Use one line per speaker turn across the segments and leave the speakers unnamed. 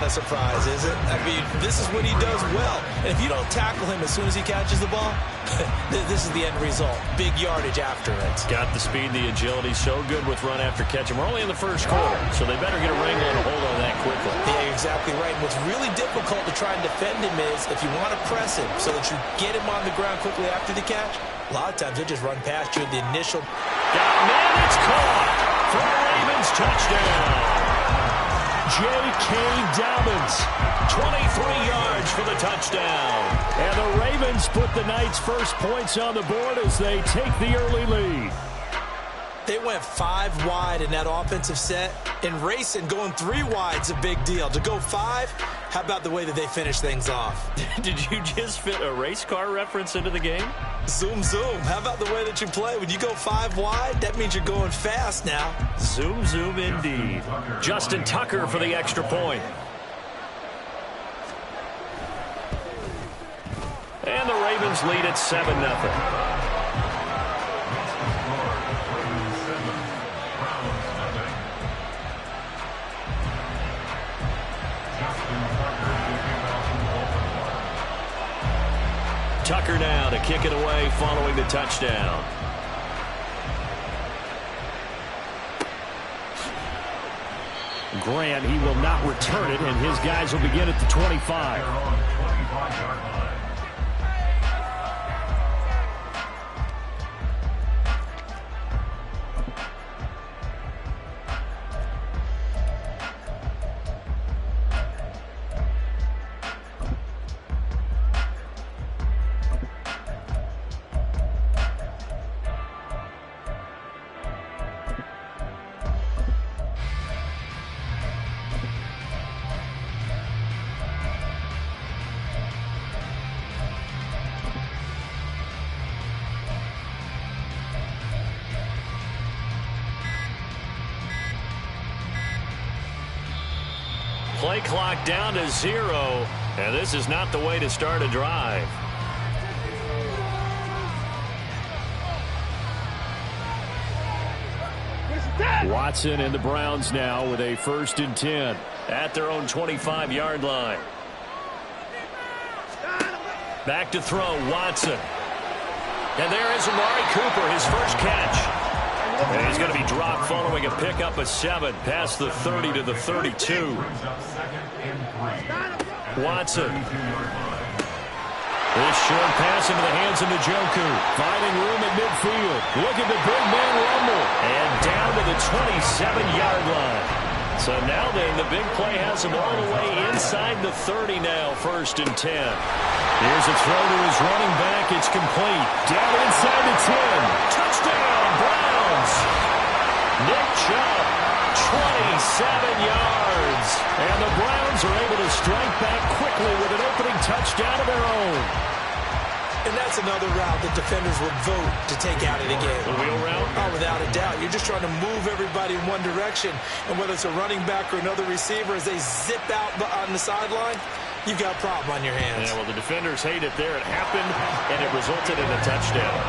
a surprise, is it? I mean, this is what he does well. And if you don't tackle him as soon as he catches the ball, this is the end result. Big yardage after it.
Got the speed, the agility, so good with run after catch. And we're only in the first quarter, so they better get a wrangle and a hold on that quickly.
Yeah, you're exactly right. And what's really difficult to try and defend him is if you want to press him so that you get him on the ground quickly after the catch, a lot of times he'll just run past you at the initial.
Man, it's caught for the Ravens touchdown. J.K. Dobbins, 23 yards for the touchdown. And the Ravens put the Knights' first points on the board as they take the early lead.
They went 5 wide in that offensive set. And racing, going 3 wide is a big deal. To go 5, how about the way that they finish things off?
Did you just fit a race car reference into the game?
Zoom, zoom. How about the way that you play? When you go 5 wide, that means you're going fast now.
Zoom, zoom indeed. Justin Tucker for the extra point. And the Ravens lead at 7-0. Tucker now to kick it away following the touchdown. Grant, he will not return it, and his guys will begin at the 25. Play clock down to 0, and this is not the way to start a drive. Watson and the Browns now with a 1st and 10 at their own 25-yard line. Back to throw, Watson. And there is Amari Cooper, his first catch. And he's going to be dropped following a pickup of 7 past the 30 to the 32. Watson. This short pass into the hands of Njoku. Finding room at midfield. Look at the big man rumble. And down to the 27-yard line. So now then, the big play has him all the way inside the 30 now, 1st and 10. Here's a throw to his running back. It's complete. Down inside the 10. Touchdown, Browns. Nick Chubb, 27 yards. And the Browns are able to strike back quickly with an opening touchdown of their own.
And that's another route that defenders would vote to take out of the game.
The wheel route?
Oh, without a doubt. You're just trying to move everybody in one direction. And whether it's a running back or another receiver, as they zip out on the sideline, you've got a problem on your hands.
Yeah, well, the defenders hate it there. It happened, and it resulted in a touchdown.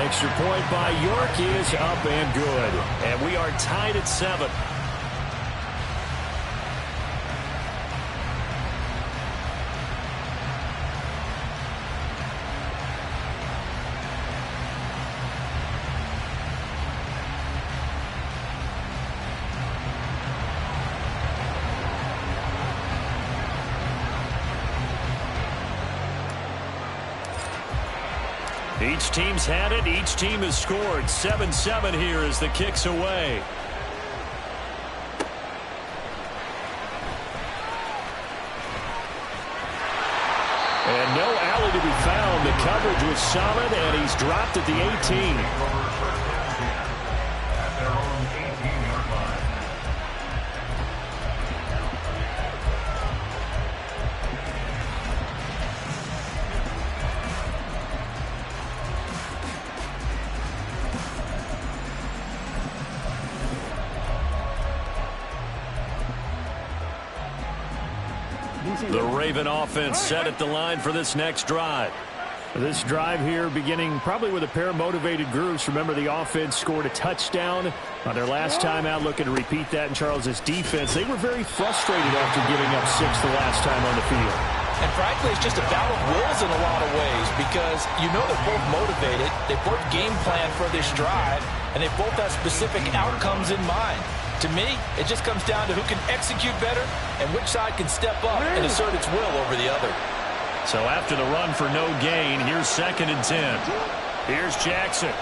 Extra point by York is up and good. And we are tied at 7. Each team's had it. Each team has scored. 7-7 here as the kick's away. And no alley to be found. The coverage was solid, and he's dropped at the 18. The Raven offense set at the line for this next drive. This drive here beginning probably with a pair of motivated groups. Remember, the offense scored a touchdown On their last time out, looking to repeat that in Charles's defense, they were very frustrated after giving up 6 the last time on the field.
And frankly, it's just a battle of wills in a lot of ways because you know they're both motivated, they both game plan for this drive, and they both have specific outcomes in mind. To me, it just comes down to who can execute better and which side can step up and assert its will over the other.
So after the run for no gain, here's 2nd and 10. Here's Jackson.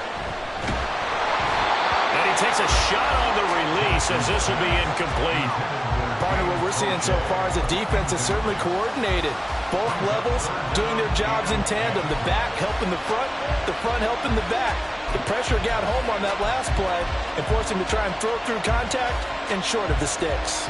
And he takes a shot on the release as this will be incomplete.
Partner, what we're seeing so far is the defense is certainly coordinated. Both levels doing their jobs in tandem. The back helping the front helping the back. The pressure got home on that last play and forced him to try and throw through contact and short of the sticks.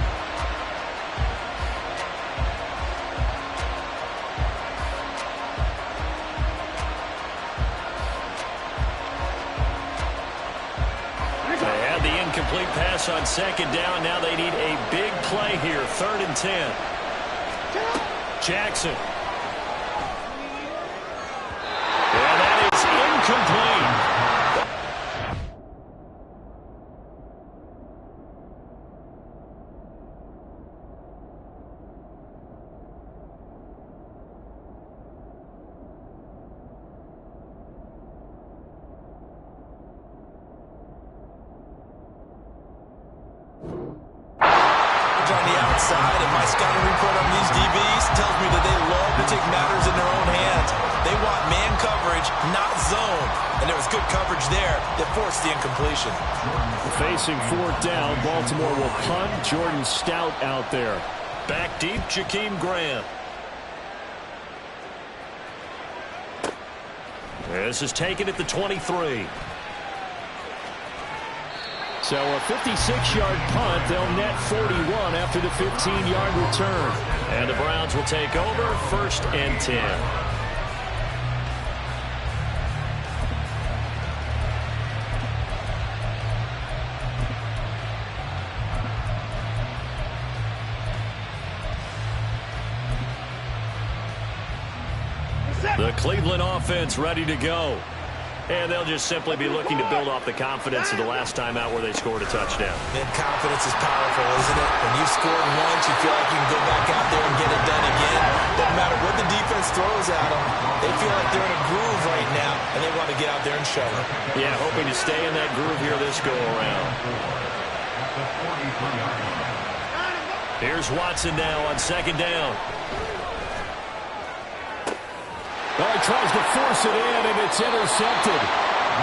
They had the incomplete pass on 2nd down. Now they need a big play here. 3rd and 10. Jackson. And that is incomplete.
On the outside, and my scouting report on these DBs tells me that they love to take matters in their own hands. They want man coverage, not zone. And there was good coverage there that forced the incompletion.
Facing 4th down, Baltimore will punt. Jordan Stout out there. Back deep, Jakeem Graham. This is taken at the 23. So a 56-yard punt. They'll net 41 after the 15-yard return. And the Browns will take over 1st and 10. The Cleveland offense ready to go. And they'll just simply be looking to build off the confidence of the last time out where they scored a touchdown.
And confidence is powerful, isn't it? When you scored once, you feel like you can go back out there and get it done again. Doesn't matter what the defense throws at them. They feel like they're in a groove right now, and they want to get out there and show it.
Yeah, hoping to stay in that groove here this go-around. Here's Watson now on 2nd down. Oh, he tries to force it in, and it's intercepted.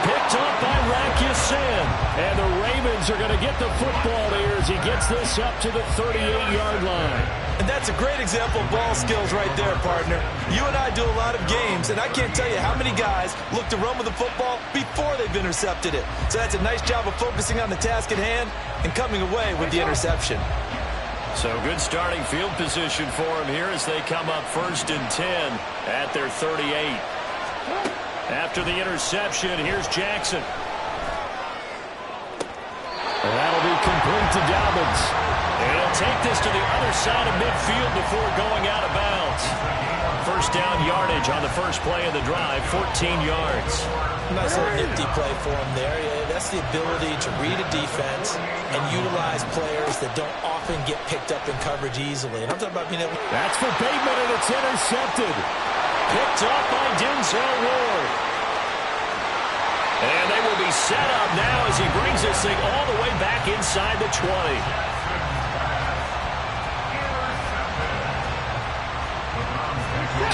Picked up by Rakusin. And the Ravens are going to get the football here as he gets this up to the 38-yard line.
And that's a great example of ball skills right there, partner. You and I do a lot of games, and I can't tell you how many guys look to run with the football before they've intercepted it. So that's a nice job of focusing on the task at hand and coming away with the interception.
So good starting field position for him here as they come up 1st and 10 at their 38. After the interception, here's Jackson. And that'll be complete to Dobbins. And he'll take this to the other side of midfield before going out of bounds. 1st down yardage on the first play of the drive, 14 yards.
Nice little nifty play for him there. Yeah, that's the ability to read a defense and utilize players that don't often get picked up in coverage easily. And I'm talking about being able...
That's for Bateman, and it's intercepted. Picked up by Denzel Ward. And they will be set up now as he brings this thing all the way back inside the 20.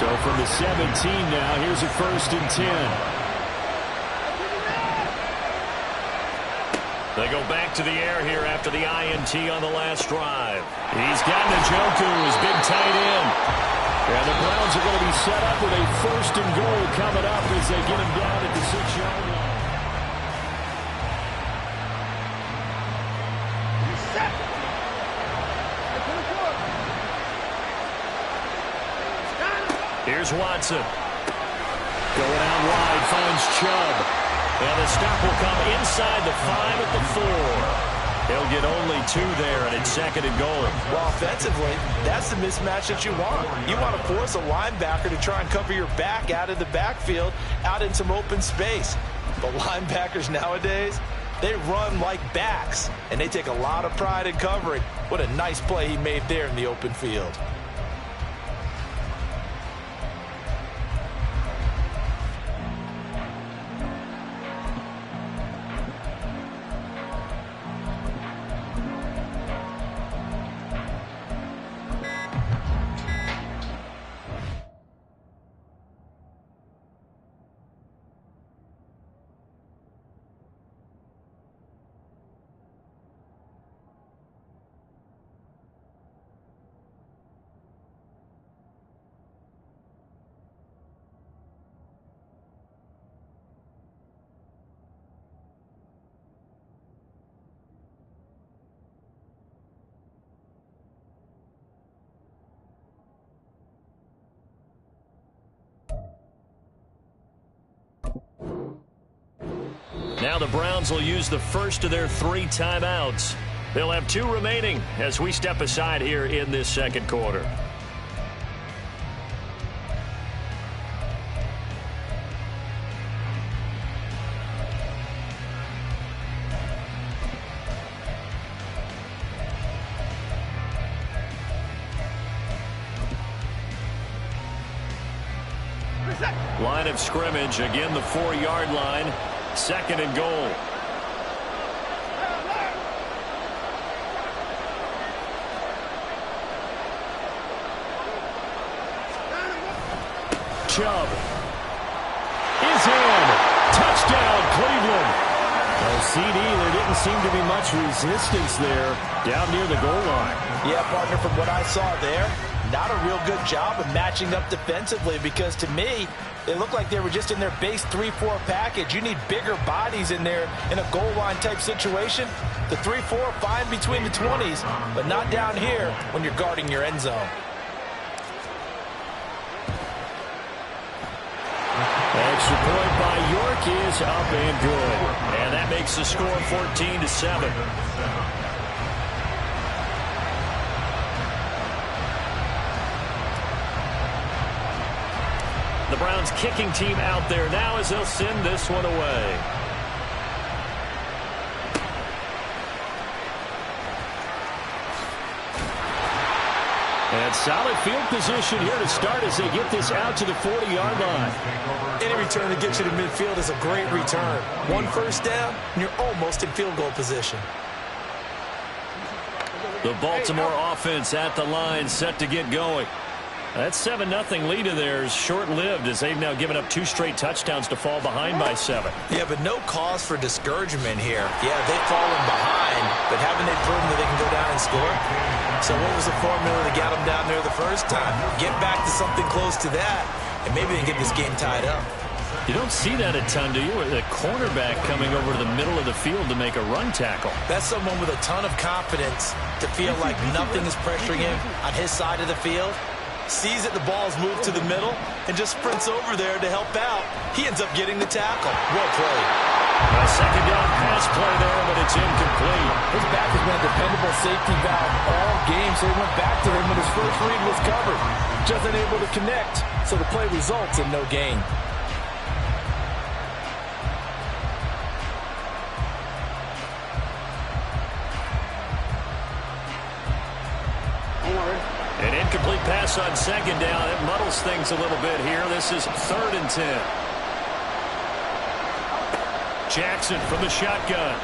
So from the 17 now, here's a 1st and 10. They go back to the air here after the INT on the last drive. He's got Njoku, his big tight end. And the Browns are going to be set up with a 1st and goal coming up as they get him down at the 6-yard line. Here's Watson. Going out wide, finds Chubb. And the stop will come inside the 5 at the 4. He'll get only 2 there, and it's 2nd and goal.
Well, offensively, that's the mismatch that you want. You want to force a linebacker to try and cover your back out of the backfield, out in some open space. But linebackers nowadays, They run like backs, and they take a lot of pride in covering. What a nice play he made there in the open field.
Now the Browns will use the first of their 3 timeouts. They'll have 2 remaining as we step aside here in this second quarter. Line of scrimmage, again the 4-yard line. 2nd and goal. Chubb is in. Touchdown, Cleveland.
Well, CD, there didn't seem to be much resistance there down near the goal line.
Yeah, partner, from what I saw there, not a real good job of matching up defensively, because to me, they look like they were just in their base 3-4 package. You need bigger bodies in there in a goal line type situation. The 3-4 fine between the 20s, but not down here when you're guarding your end zone.
Extra point by York is up and good. And that makes the score 14-7. The Browns kicking team out there now as they'll send this one away. And solid field position here to start as they get this out to the 40-yard line.
Any return that gets you to midfield is a great return. 1 first down, and you're almost in field goal position.
The Baltimore offense at the line, set to get going. That 7-0 lead of theirs short-lived as they've now given up 2 straight touchdowns to fall behind by 7.
Yeah, but no cause for discouragement here. Yeah, they've fallen behind, but haven't they proven that they can go down and score? So what was the formula that got them down there the first time? Get back to something close to that, and maybe they can get this game tied up.
You don't see that a ton, do you? With a cornerback coming over to the middle of the field to make a run tackle.
That's someone with a ton of confidence to feel like nothing is pressuring him on his side of the field. Sees that the ball's moved to the middle and just sprints over there to help out. He ends up getting the tackle. Well played.
A second down pass play there, but it's incomplete.
His back has been a dependable safety valve all game, so he went back to him when his first read was covered. Just unable to connect, so the play results in no gain.
An incomplete pass on second down. It muddles things a little bit here. This is 3rd and 10. Jackson from the shotgun.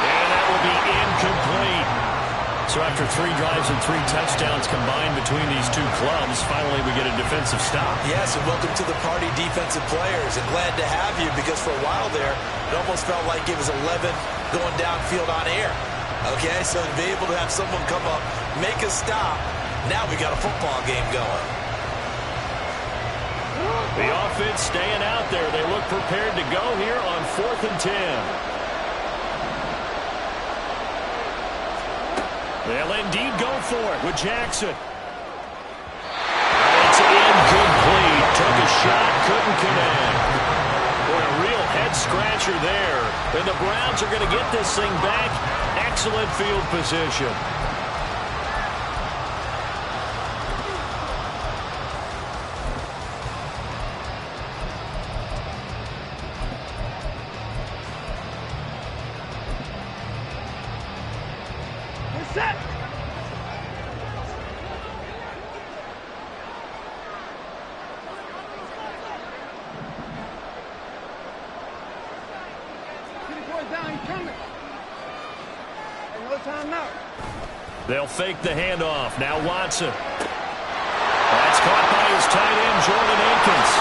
And that will be incomplete. So after 3 drives and 3 touchdowns combined between these 2 clubs, finally we get a defensive stop.
Yes, and welcome to the party, defensive players. And glad to have you, because for a while there, it almost felt like it was 11 going downfield on air. Okay, so to be able to have someone come up, make a stop, now we got a football game going.
The offense staying out there. They look prepared to go here on 4th and 10. They'll indeed go for it with Jackson. It's incomplete. Took a shot, couldn't connect. Boy, a real head-scratcher there. And the Browns are going to get this thing back. Excellent field position. They'll fake the handoff. Now Watson. That's caught by his tight end, Jordan Akins.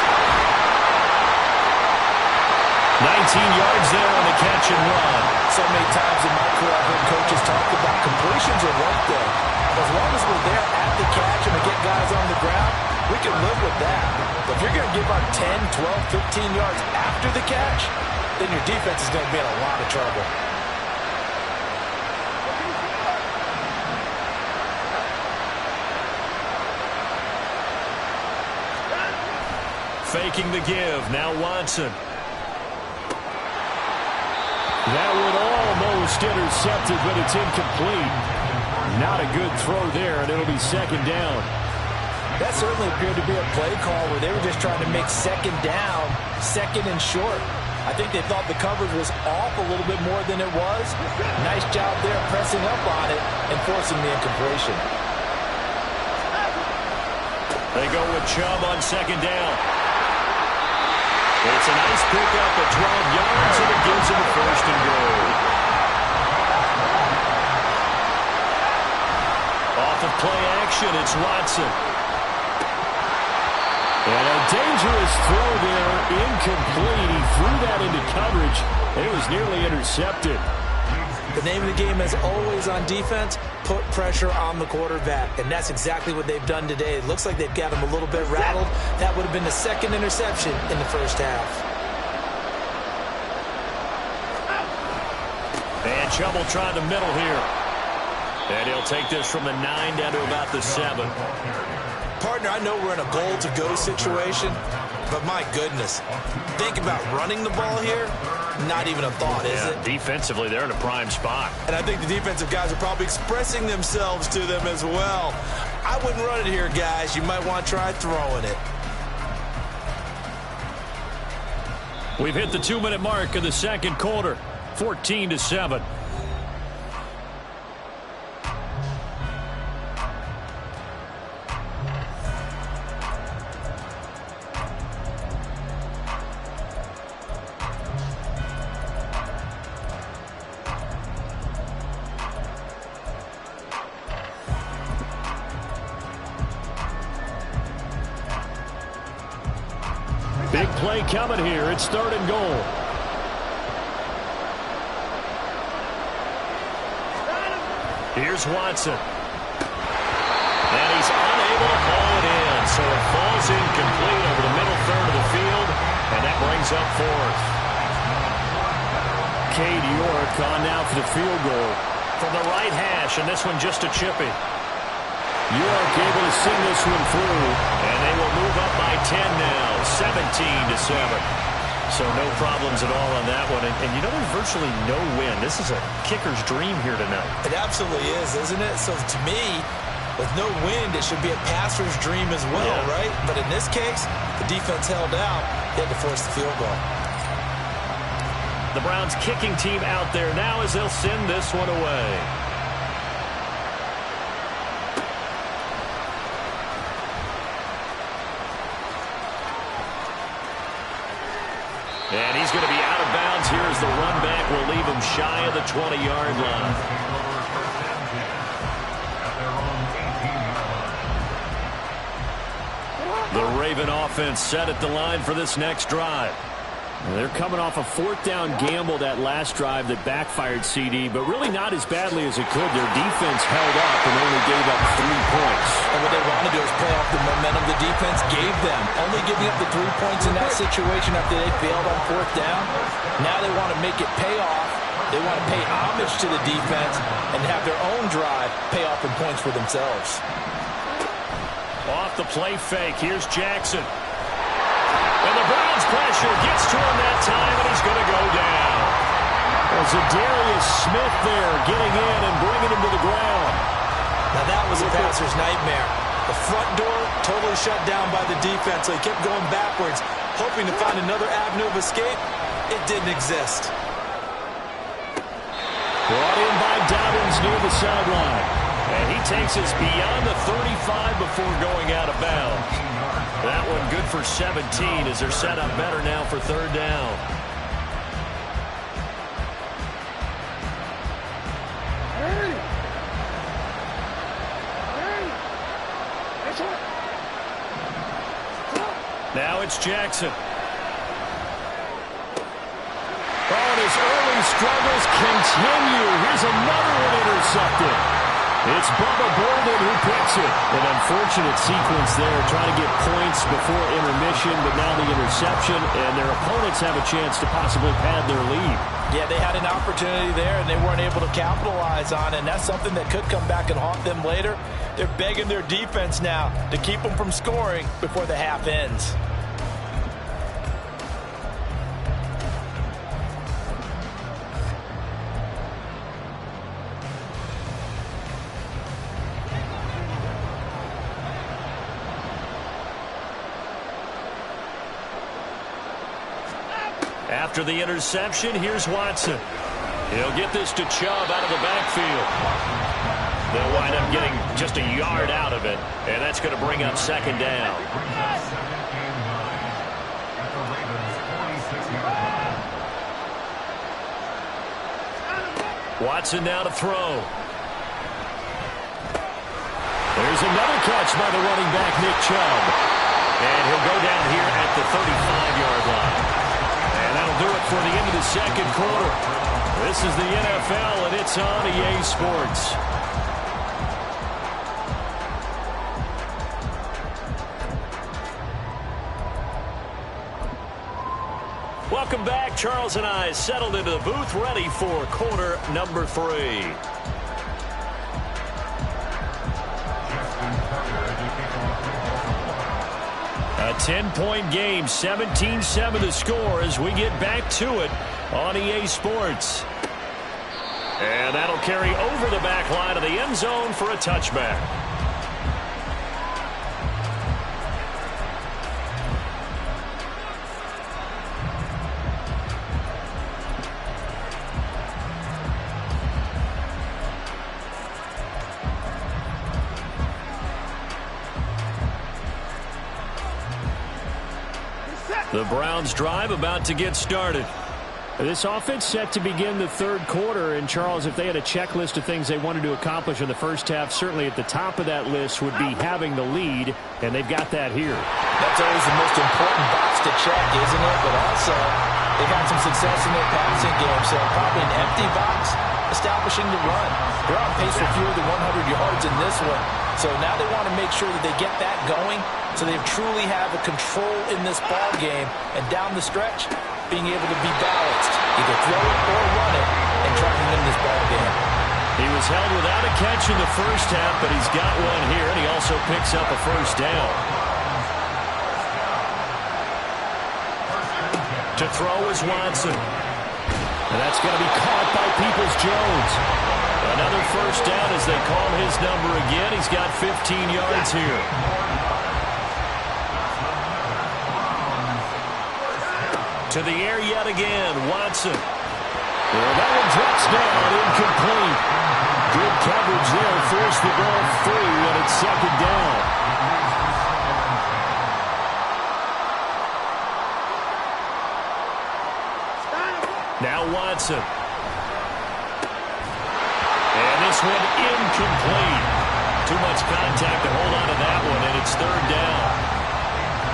19 yards there on the catch and run.
So many times in my career I've heard coaches talk about completions are one thing. As long as we're there at the catch and we get guys on the ground, we can live with that. But if you're going to give up 10, 12, 15 yards after the catch, then your defense is going to be in a lot of trouble.
Faking the give. Now Watson.
That would almost intercepted, but it's incomplete. Not a good throw there, and it'll be second down.
That certainly appeared to be a play call where they were just trying to make second down, second and short. I think they thought the coverage was off a little bit more than it was. Nice job there pressing up on it and forcing the incompletion.
They go with Chubb on second down. It's a nice pickup at 12 yards, and it gives him a first and goal. Off of play action, it's Watson.
And a dangerous throw there, incomplete. He threw that into coverage, and it was nearly intercepted.
The name of the game, as always on defense, put pressure on the quarterback. And that's exactly what they've done today. It looks like they've got him a little bit rattled. That would have been the second interception in the first half.
And Chubb will try the middle here. And he'll take this from the 9 down to about the 7.
Partner, I know we're in a goal-to-go situation, but my goodness, think about running the ball here. Not even a thought, is it?
Defensively, they're in a prime spot.
And I think the defensive guys are probably expressing themselves to them as well. I wouldn't run it here, guys. You might want to try throwing it.
We've hit the 2-minute mark in the second quarter. 14-7.
Big play coming here. It's third and goal.
Here's Watson. And he's unable to haul it in. So it falls incomplete over the middle third of the field. And that brings up fourth.
Cade York on now for the field goal.
From the right hash, and this one just a chippy.
York able to sing this one through.
And they will move up by 10 now, 17-7. So no problems at all on that one. And you know, there's virtually no win. This is a kicker's dream here tonight.
It absolutely is, isn't it? So to me, with no wind, it should be a passer's dream as well, right? But in this case, the defense held out. They had to force the field goal.
The Browns kicking team out there now as they'll send this one away. And he's going to be out of bounds here as the run back will leave him shy of the 20-yard line. The Raven offense set at the line for this next drive.
They're coming off a fourth down gamble that last drive that backfired CD, but really not as badly as it could. Their defense held up and only gave up 3 points.
And what they want to do is play off the momentum the defense gave them. Only giving up the 3 points in that situation after they failed on fourth down. Now they want to make it pay off. They want to pay homage to the defense and have their own drive pay off in points for themselves.
Off the play fake. Here's Jackson. And the Browns pressure gets to him that time, and he's going to go down.
Well, Zadarius Smith there getting in and bringing him to the ground.
Now that was a passer's nightmare. The front door totally shut down by the defense, so he kept going backwards, hoping to find another avenue of escape. It didn't exist.
Brought in by Dobbins near the sideline.
And he takes us beyond the 35 before going out of bounds. That one good for 17 as they're set up better now for third down. Now it's Jackson. Oh, and his early struggles continue. Here's another one intercepted. It's Bubba Bolden who picks it. An unfortunate sequence there, trying to get points before intermission, but now the interception, and their opponents have a chance to possibly pad their lead.
Yeah, they had an opportunity there, and they weren't able to capitalize on it, and that's something that could come back and haunt them later. They're begging their defense now to keep them from scoring before the half ends.
After the interception, here's Watson. He'll get this to Chubb out of the backfield. They'll wind up getting just a yard out of it, and that's going to bring up second down. Watson now to throw. There's another catch by the running back, Nick Chubb. And he'll go down here at the 35-yard line. And that'll do it for the end of the second quarter. This is the NFL, and it's on EA Sports. Welcome back. Charles and I settled into the booth, ready for quarter number 3. A 10-point game, 17-7 the score as we get back to it on EA Sports. And that'll carry over the back line of the end zone for a touchback. The Browns drive about to get started.
This offense set to begin the third quarter. And, Charles, if they had a checklist of things they wanted to accomplish in the first half, certainly at the top of that list would be having the lead, and they've got that here.
That's always the most important box to check, isn't it? But also, they've had some success in their passing game, so probably an empty box, establishing the run. They're on pace for fewer than 100 yards in this one. So now they want to make sure that they get that going so they truly have a control in this ball game, and down the stretch, being able to be balanced, either throw it or run it, and try to win this ball game.
He was held without a catch in the first half, but he's got one here, and he also picks up a first down. To throw is Watson. And that's going to be caught by Peoples-Jones. Another first down as they call his number again. He's got 15 yards here. To the air yet again, Watson. Well, that one drops down, incomplete. Good coverage there, forced the ball free, and it's second down. Now Watson. And this one incomplete. Too much contact to hold on to that one, and it's third down.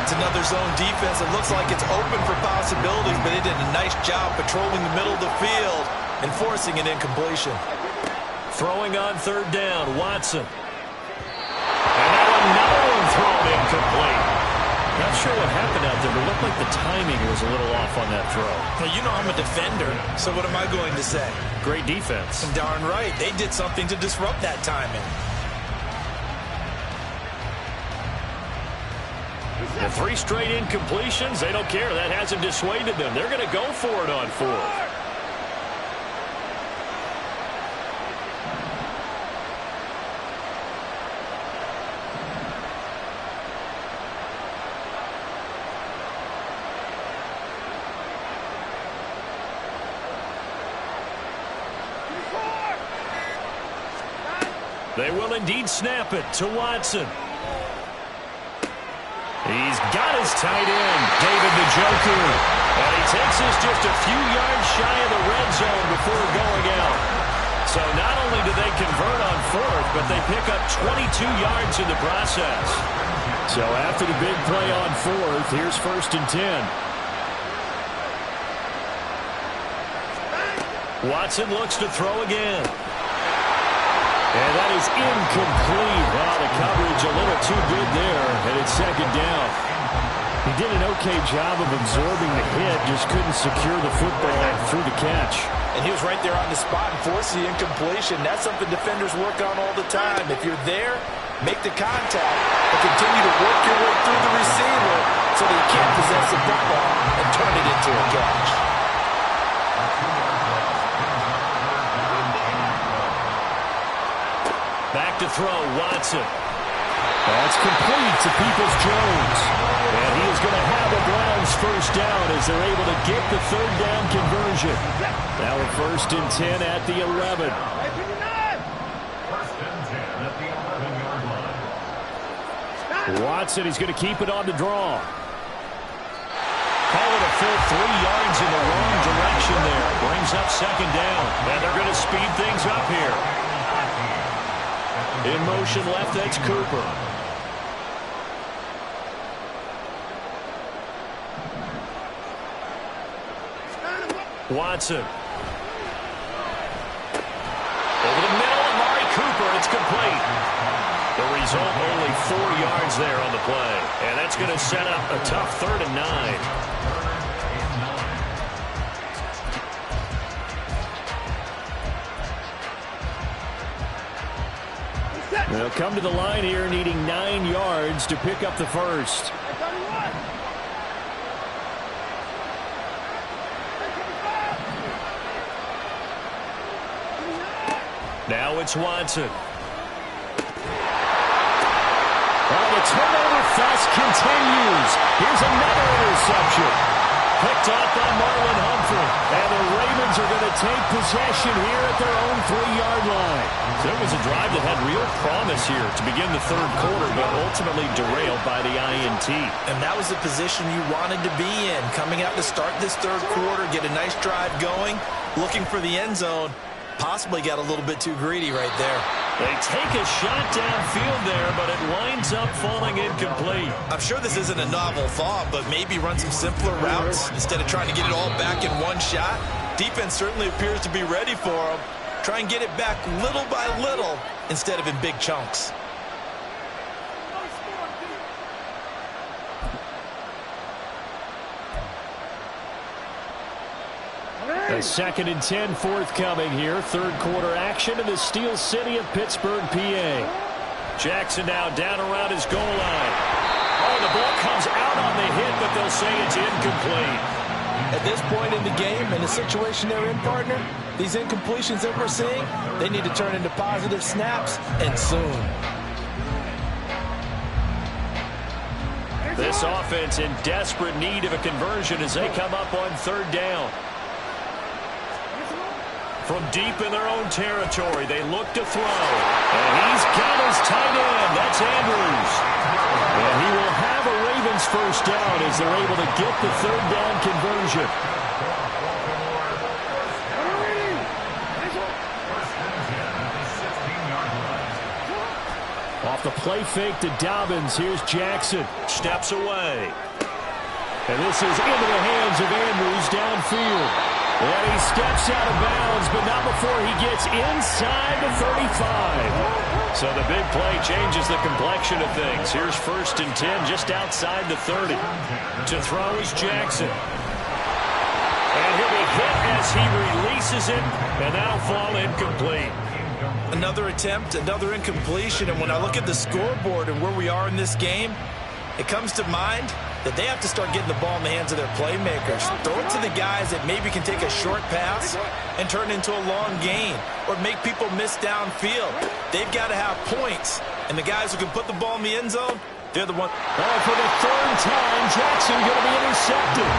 It's another zone defense. It looks like it's open for possibilities, but they did a nice job patrolling the middle of the field and forcing an incompletion.
Throwing on third down, Watson. And now another one thrown incomplete. Not sure what happened out there, but it looked like the timing was a little off on that throw.
Well, you know I'm a defender, so what am I going to say?
Great defense.
Darn right. They did something to disrupt that timing.
The 3 straight incompletions, they don't care. That hasn't dissuaded them. They're going to go for it on 4th. They will indeed snap it to Watson. He's got his tight end, David Njoku. And he takes us just a few yards shy of the red zone before going out. So not only do they convert on 4th, but they pick up 22 yards in the process.
So after the big play on fourth, here's 1st and 10.
Watson looks to throw again. And that is incomplete. Well, the coverage a little too good there, and it's 2nd down.
He did an okay job of absorbing the hit, just couldn't secure the football through the catch.
And he was right there on the spot and forced the incompletion. That's something defenders work on all the time. If you're there, make the contact, but continue to work your way through the receiver so that you can't possess the football and turn it into a catch.
Back to throw, Watson.
That's complete to Peoples-Jones. And he is going to have a Browns 1st down as they're able to get the 3rd down conversion. Now a 1st and 10 at the 11. Watson, he's going to keep it on the draw.
Call it a full 3 yards in the wrong direction there. Brings up 2nd down. And they're going to speed things up here. In motion left, that's Cooper. Watson. Over the middle, Amari Cooper, it's complete. The result, only 4 yards there on the play. And that's going to set up a tough 3rd and 9.
They'll come to the line here needing 9 yards to pick up the 1st.
Now it's Watson.
Well, the turnover fest continues. Here's another interception.
Picked off by Marlon Humphrey.
And the Ravens are going to take possession here at their own 3-yard line.
So it was a drive that had real promise here to begin the 3rd quarter, but ultimately derailed by the INT.
And that was the position you wanted to be in. Coming out to start this 3rd quarter, get a nice drive going, looking for the end zone. Possibly got a little bit too greedy right there.
They take a shot downfield there, but it winds up falling incomplete.
I'm sure this isn't a novel thought, but maybe run some simpler routes instead of trying to get it all back in one shot. Defense certainly appears to be ready for them. Try and get it back little by little instead of in big chunks.
A 2nd and 10 forthcoming here. 3rd quarter action in the Steel City of Pittsburgh, PA.
Jackson now down around his goal line. Oh, the ball comes out on the hit, but they'll say it's incomplete.
At this point in the game and the situation they're in, partner, these incompletions that we're seeing, they need to turn into positive snaps, and soon.
This offense in desperate need of a conversion as they come up on 3rd down. From deep in their own territory, they look to throw. And he's got his tight end. That's Andrews.
And he will have a Ravens 1st down as they're able to get the 3rd down conversion. Off the play fake to Dobbins. Here's Jackson.
Steps away.
And this is into the hands of Andrews downfield. And he steps out of bounds, but not before he gets inside the 35.
So the big play changes the complexion of things. Here's 1st and 10 just outside the 30. To throw is Jackson. And he'll be hit as he releases it, and that'll fall incomplete.
Another attempt, another incompletion, and when I look at the scoreboard and where we are in this game, it comes to mind that they have to start getting the ball in the hands of their playmakers. Throw it to the guys that maybe can take a short pass and turn it into a long gain or make people miss downfield. They've got to have points, and the guys who can put the ball in the end zone, They're the one.
Oh, for the third time, Jackson going to be intercepted.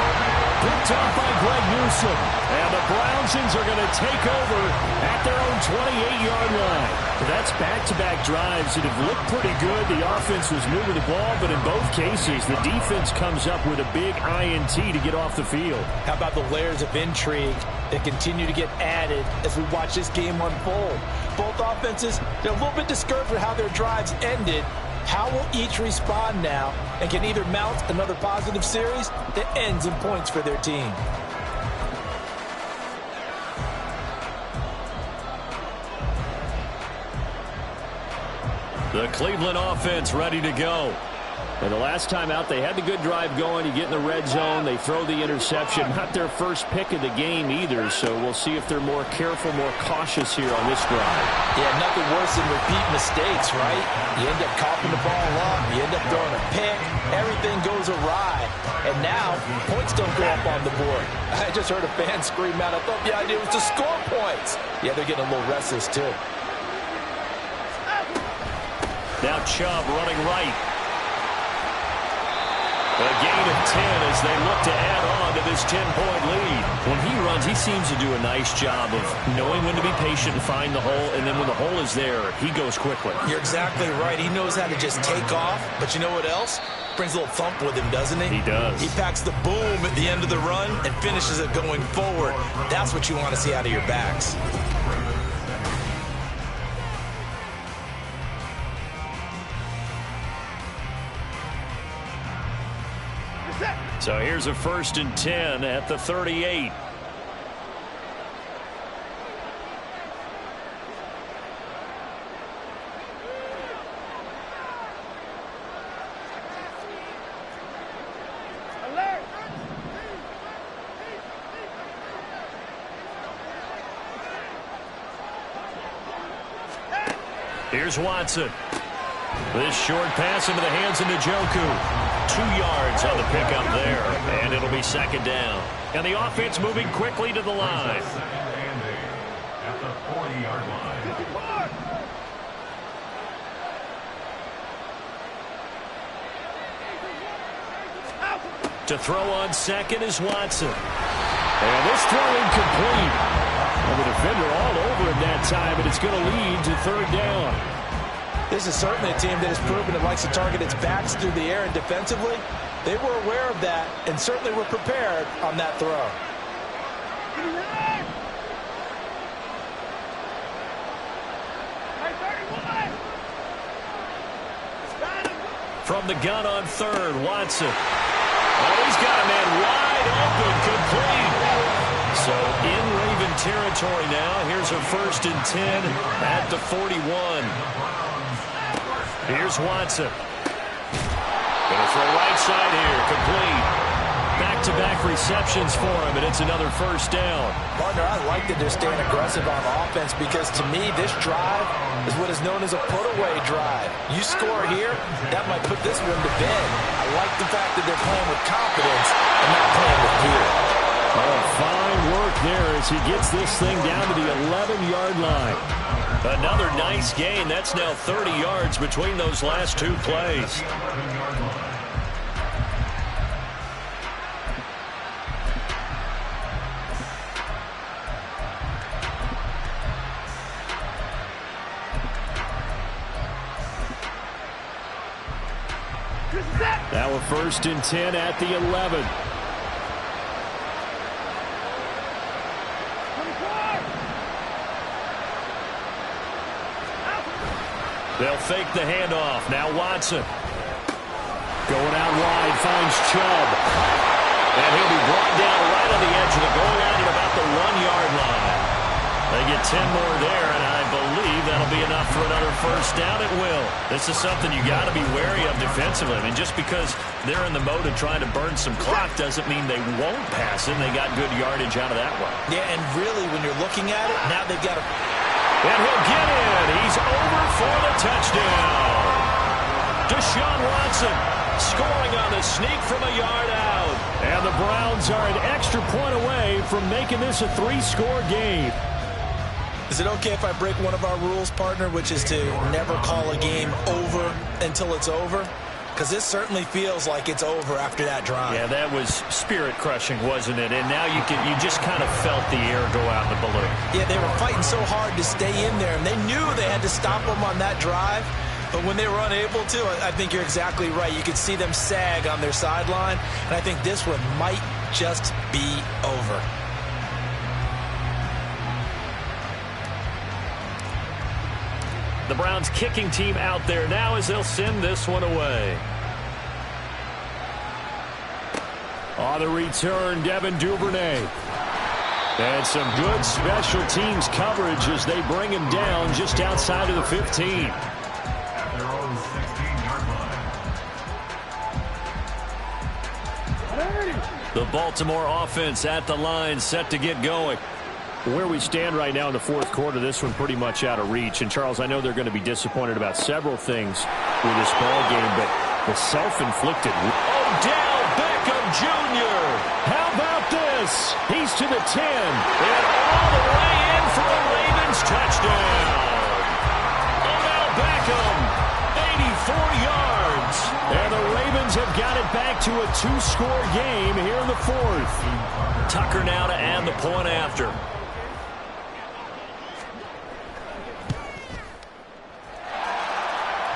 Picked off by Greg Newsome. And the Brownsons are going to take over at their own 28-yard line. That's back-to-back drives that have looked pretty good. The offense was moving the ball, but in both cases, the defense comes up with a big INT to get off the field.
How about the layers of intrigue that continue to get added as we watch this game unfold? Both offenses, they're a little bit discouraged with how their drives ended. How will each respond now and can either mount another positive series that ends in points for their team?
The Cleveland offense ready to go. And the last time out, they had the good drive going. You get in the red zone, they throw the interception. Not their first pick of the game either, so we'll see if they're more careful, more cautious here on this drive.
Yeah, nothing worse than repeat mistakes, right? You end up coughing the ball up, you end up throwing a pick, everything goes awry, and now points don't go up on the board. I just heard a fan scream out, I thought the idea was to score points. Yeah, they're getting a little restless too.
Now Chubb running right. A gain of 10 as they look to add on to this 10-point lead. When he runs, he seems to do a nice job of knowing when to be patient and find the hole, and then when the hole is there, he goes quickly.
You're exactly right. He knows how to just take off, but you know what else? Brings a little thump with him, doesn't he?
He does.
He packs the boom at the end of the run and finishes it going forward. That's what you want to see out of your backs.
So here's a 1st and 10 at the 38. Here's Watson. This short pass into the hands of Njoku. 2 yards on the pickup there, and it'll be 2nd down. And the offense moving quickly to the line.
At the 40-yard line.
To throw on 2nd is Watson. And this throw incomplete. And the defender all over him that time, and it's going to lead to 3rd down.
This is certainly a team that has proven it likes to target its backs through the air, and defensively, they were aware of that and certainly were prepared on that throw.
From the gun on 3rd, Watson. Oh, he's got a man wide open, complete. So in Raven territory now. Here's a 1st and 10 at the 41. Here's Watson. Gonna throw right side here, complete. Back-to-back receptions for him, and it's another 1st down.
Partner, I like that they're staying aggressive on offense because to me, this drive is what is known as a put-away drive. You score here, that might put this one to bed. I like the fact that they're playing with confidence and not playing with fear.
Oh, fine work there as he gets this thing down to the 11-yard line. Another nice gain. That's now 30 yards between those last 2 plays. Now a 1st and 10 at the 11. They'll fake the handoff. Now Watson. Going out wide, finds Chubb. And he'll be brought down right on the edge of the goal line at about the 1-yard line. They get 10 more there, and I believe that'll be enough for another 1st down. It will. This is something you got to be wary of defensively. I mean, just because they're in the mode of trying to burn some clock doesn't mean they won't pass it. They got good yardage out of that one.
Yeah, and really, when you're looking at it, now they've got to...
And he'll get in. He's over for the touchdown. Deshaun Watson scoring on the sneak from a yard out. And the Browns are an extra point away from making this a 3-score game.
Is it okay if I break one of our rules, partner, which is to never call a game over until it's over? because this certainly feels like it's over after that drive.
Yeah, that was spirit-crushing, wasn't it? And now you just kind of felt the air go out in the balloon.
Yeah, they were fighting so hard to stay in there, and they knew they had to stop them on that drive. But when they were unable to, I think you're exactly right. You could see them sag on their sideline, and I think this one might just be over.
The Browns kicking team out there now as they'll send this one away.
On the return, Devin Duvernay. And some good special teams coverage as they bring him down just outside of the 15.
At their own 16-yard line.
The Baltimore offense at the line, set to get going.
Where we stand right now in the fourth quarter, this one pretty much out of reach. And, Charles, I know they're going to be disappointed about several things with this ball game, but the self-inflicted.
Odell Beckham Jr.
How about this? He's to the 10.
And all the way in for a Ravens touchdown. Odell Beckham, 84 yards.
And the Ravens have got it back to a 2-score game here in the fourth.
Tucker now to add the point after.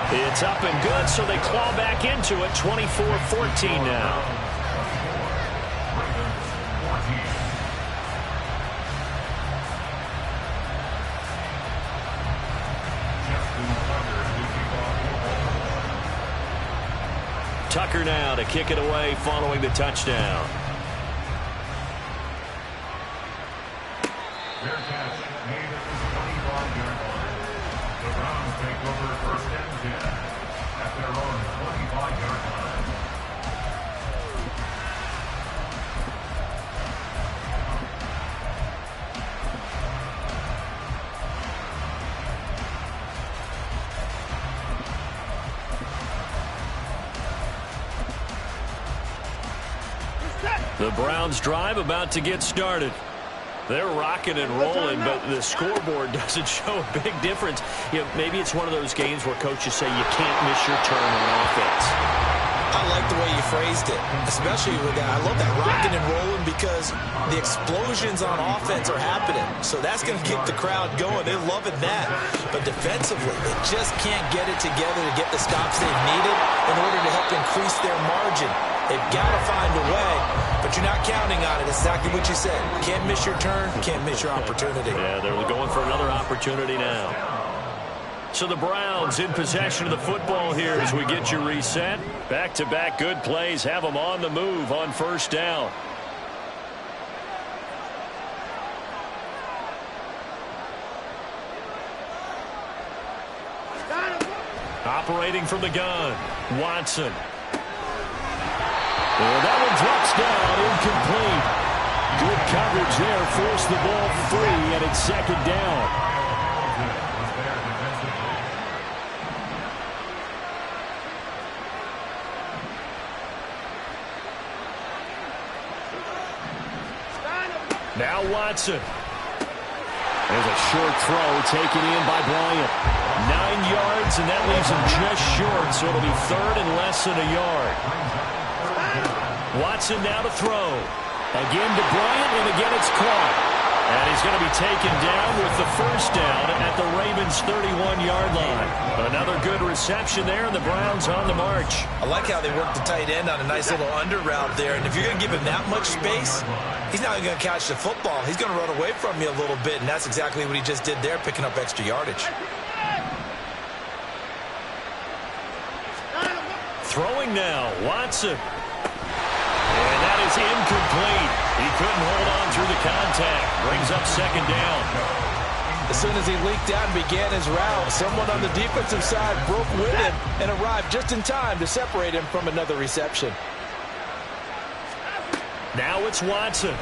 It's up and good, so they claw back into it, 24-14 now. Tucker now to kick it away following the touchdown.
Their catch made at the 25-yard line. The Browns take over first and 10 at their own 25-yard line.
The Browns drive about to get started. They're rocking and rolling, but the scoreboard doesn't show a big difference. You know, maybe it's one of those games where coaches say you can't miss your turn on offense.
I like the way you phrased it, especially with that. I love that rocking and rolling because the explosions on offense are happening. So that's going to keep the crowd going. They're loving that. But defensively, they just can't get it together to get the stops they've needed in order to help increase their margin. They've got to find a way, but you're not counting on it. Exactly what you said. Can't miss your turn, can't miss your opportunity.
Yeah, they're going for another opportunity now. So the Browns in possession of the football here as we get you reset. Back-to-back good plays have them on the move on first down. Operating from the gun, Watson.
And that one drops down, incomplete. Good coverage there, forced the ball free, and it's second down.
Now Watson.
There's a short throw taken in by Bryant.
9 yards, and that leaves him just short, so it'll be third and less than a yard. Watson now to throw.
Again to Bryant, and again it's caught.
And he's going to be taken down with the first down at the Ravens' 31-yard line. Another good reception there, and the Browns on the march.
I like how they work the tight end on a nice little under route there. And if you're going to give him that much space, he's not going to catch the football. He's going to run away from you a little bit, and that's exactly what he just did there, picking up extra yardage.
Throwing now, Watson. And that is incomplete. He couldn't hold on through the contact. Brings up second down.
As soon as he leaked out and began his route, someone on the defensive side broke with him and arrived just in time to separate him from another reception.
Now it's Watson.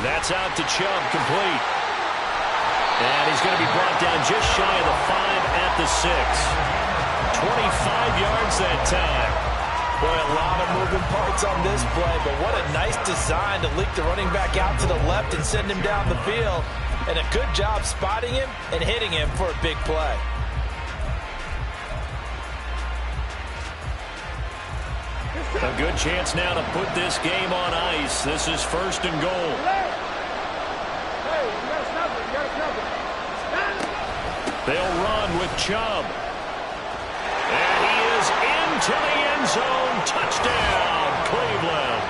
That's out to Chubb, complete. And he's going to be brought down just shy of the 5 at the 6. 25 yards that time.
Boy, a lot of moving parts on this play, but what a nice design to leak the running back out to the left and send him down the field. And a good job spotting him and hitting him for a big play.
A good chance now to put this game on ice. This is 1st and goal. They'll run with Chubb. And he is into the end zone. Touchdown, Cleveland.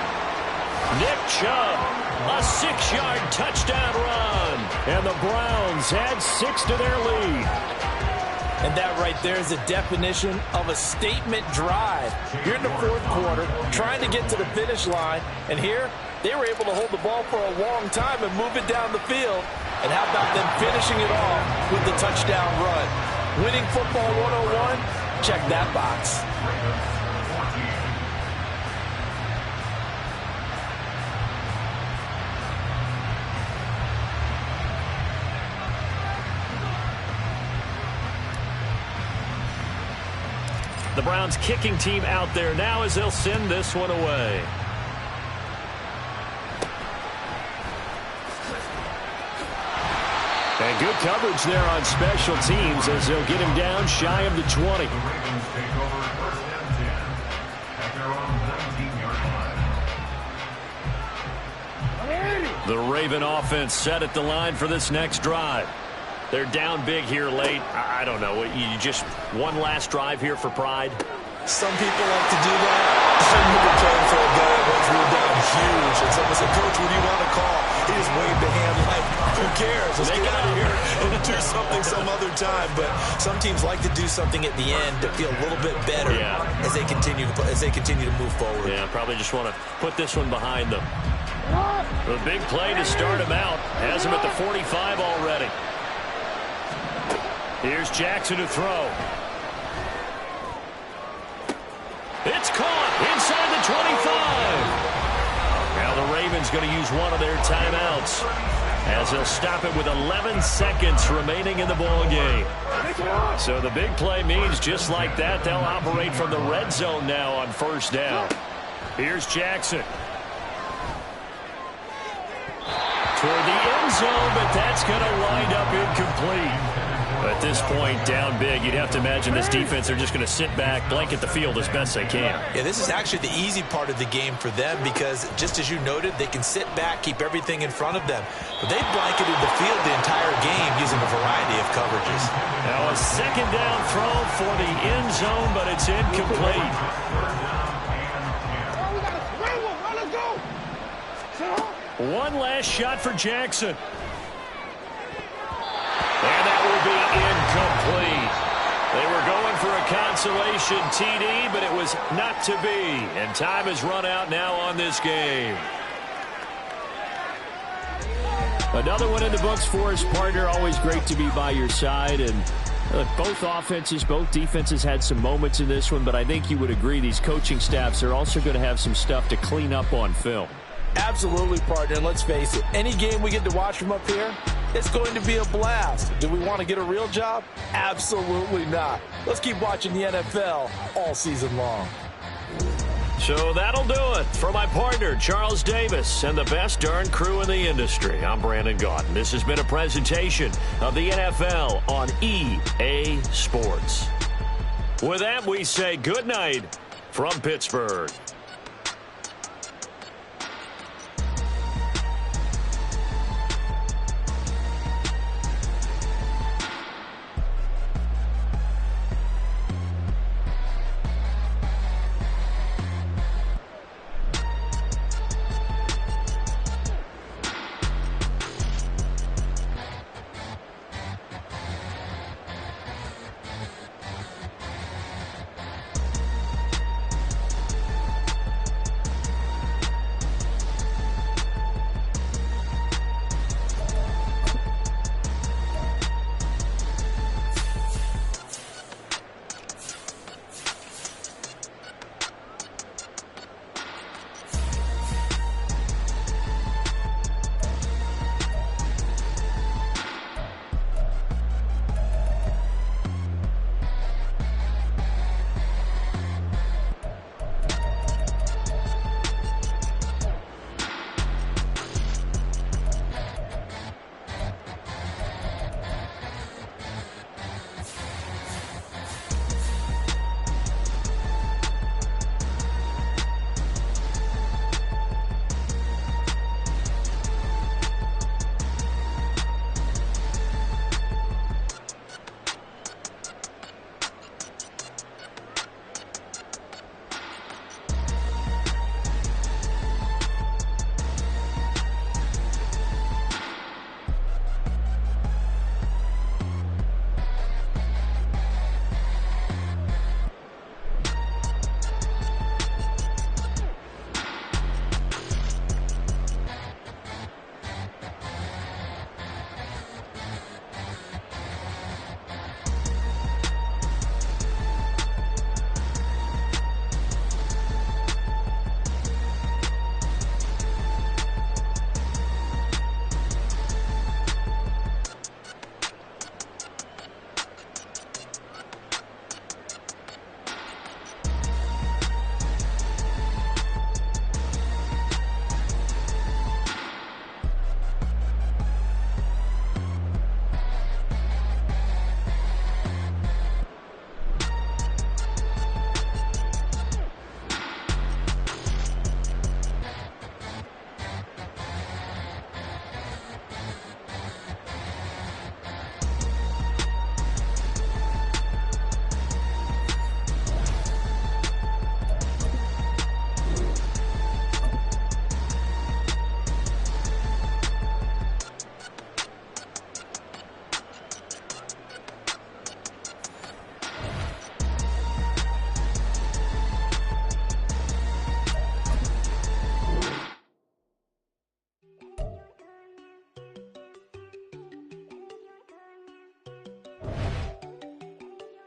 Nick Chubb, a 6-yard touchdown run.
And the Browns add 6 to their lead.
And that right there is the definition of a statement drive. You're in the 4th quarter, trying to get to the finish line, and here they were able to hold the ball for a long time and move it down the field. And how about them finishing it off with the touchdown run? Winning football 101? Check that box.
The Browns kicking team out there now as they'll send this one away.
And good coverage there on special teams as they'll get him down shy of the 20.
The Ravens take over 1st and 10 at their own 19-yard line.
The Raven offense set at the line for this next drive. They're down big here late. I don't know. You just one last drive here for pride.
Some people like to do that. Some people playing for a guy once we were down huge. And someone said, Coach, what do you want to call? He just waved a hand like, who cares? Let's get out of here and do something some other time. But some teams like to do something at the end to feel a little bit better as they continue to move forward.
Yeah, probably just want to put this one behind them. The big play to start him out. Has him at the 45 already. Here's Jackson to throw. It's caught inside the 25. Now the Ravens going to use one of their timeouts as they'll stop it with 11 seconds remaining in the ball game. So the big play means just like that, they'll operate from the red zone now on 1st down. Here's Jackson. Toward the end zone, but that's going to wind up incomplete. At this point, down big, you'd have to imagine this defense, they're just going to sit back, blanket the field as best they can.
Yeah, this is actually the easy part of the game for them because, just as you noted, they can sit back, keep everything in front of them. But they blanketed the field the entire game using a variety of coverages.
Now a 2nd down throw for the end zone, but it's incomplete. One last shot for Jackson. And that will be incomplete. They were going for a consolation TD, but it was not to be. And time has run out now on this game.
Another one in the books for his partner. Always great to be by your side. And both offenses, both defenses had some moments in this one, but I think you would agree these coaching staffs are also going to have some stuff to clean up on film.
Absolutely, partner. And let's face it, any game we get to watch from up here, it's going to be a blast. Do we want to get a real job? Absolutely not. Let's keep watching the NFL all season long.
So that'll do it for my partner, Charles Davis, and the best darn crew in the industry. I'm Brandon Gaudin. This has been a presentation of the NFL on EA Sports. With that, we say good night from Pittsburgh.